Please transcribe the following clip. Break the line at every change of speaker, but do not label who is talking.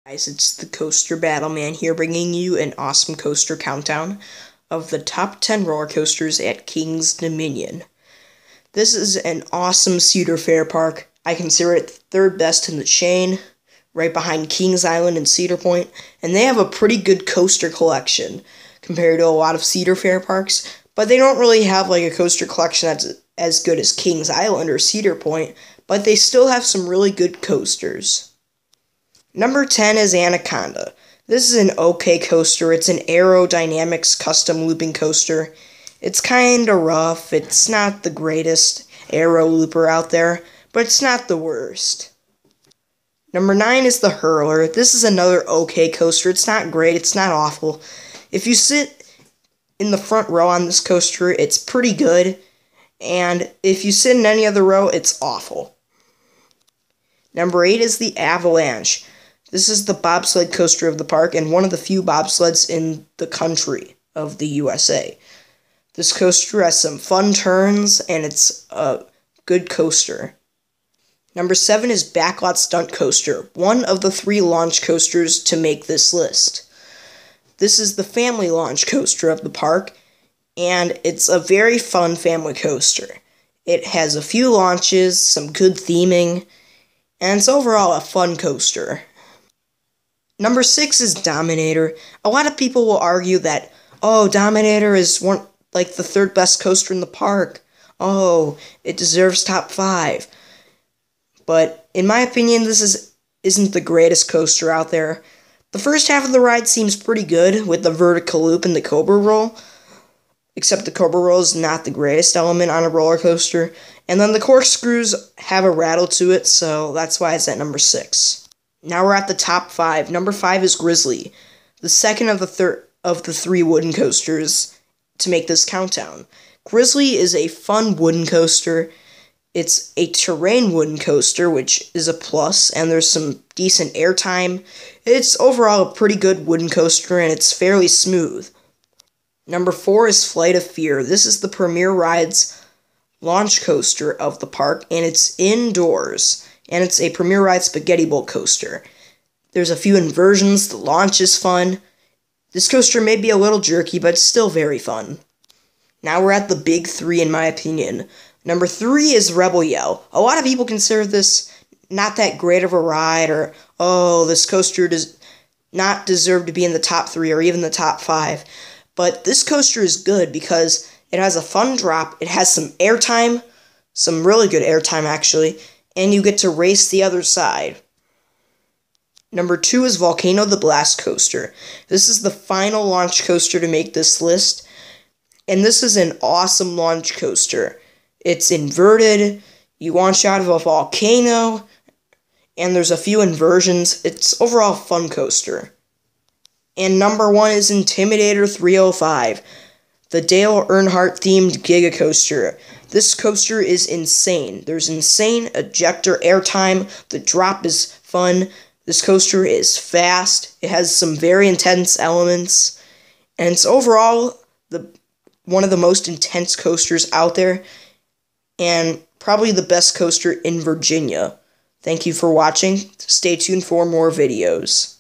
Guys, it's the Coaster Battleman here, bringing you an awesome coaster countdown of the top 10 roller coasters at King's Dominion. This is an awesome Cedar Fair park. I consider it the third best in the chain, right behind Kings Island and Cedar Point, and they have a pretty good coaster collection compared to a lot of Cedar Fair parks, but they don't really have like a coaster collection that's as good as Kings Island or Cedar Point, but they still have some really good coasters. Number 10 is Anaconda. This is an okay coaster. It's an aerodynamics custom looping coaster. It's kinda rough. It's not the greatest aero looper out there, but it's not the worst. Number 9 is the Hurler. This is another okay coaster. It's not great. It's not awful. If you sit in the front row on this coaster, it's pretty good. And if you sit in any other row, it's awful. Number 8 is the Avalanche. This is the bobsled coaster of the park and one of the few bobsleds in the country of the USA. This coaster has some fun turns and it's a good coaster. Number 7 is Backlot Stunt Coaster, one of the 3 launch coasters to make this list. This is the family launch coaster of the park and it's a very fun family coaster. It has a few launches, some good theming, and it's overall a fun coaster. Number 6 is Dominator. A lot of people will argue that, oh, Dominator is the third best coaster in the park. Oh, it deserves top 5. But in my opinion, this isn't the greatest coaster out there. The first half of the ride seems pretty good with the vertical loop and the Cobra roll, except the Cobra roll is not the greatest element on a roller coaster. And then the corkscrews have a rattle to it, so that's why it's at number 6. Now we're at the top 5. Number 5 is Grizzly, the second of the 3 wooden coasters to make this countdown. Grizzly is a fun wooden coaster. It's a terrain wooden coaster, which is a plus, and there's some decent airtime. It's overall a pretty good wooden coaster, and it's fairly smooth. Number 4 is Flight of Fear. This is the Premier Rides launch coaster of the park, and it's indoors. And it's a Premier Ride Spaghetti Bowl coaster. There's a few inversions, the launch is fun. This coaster may be a little jerky, but it's still very fun. Now we're at the big 3 in my opinion. Number 3 is Rebel Yell. A lot of people consider this not that great of a ride, or, oh, this coaster does not deserve to be in the top 3 or even the top 5. But this coaster is good because it has a fun drop, it has some airtime, some really good airtime actually, and you get to race the other side. Number 2 is Volcano the Blast Coaster. This is the final launch coaster to make this list, and this is an awesome launch coaster. It's inverted, you launch out of a volcano, and there's a few inversions. It's overall a fun coaster. And number 1 is Intimidator 305, the Dale Earnhardt themed Giga Coaster. This coaster is insane. There's insane ejector airtime. The drop is fun. This coaster is fast. It has some very intense elements. And it's overall one of the most intense coasters out there. And probably the best coaster in Virginia. Thank you for watching. Stay tuned for more videos.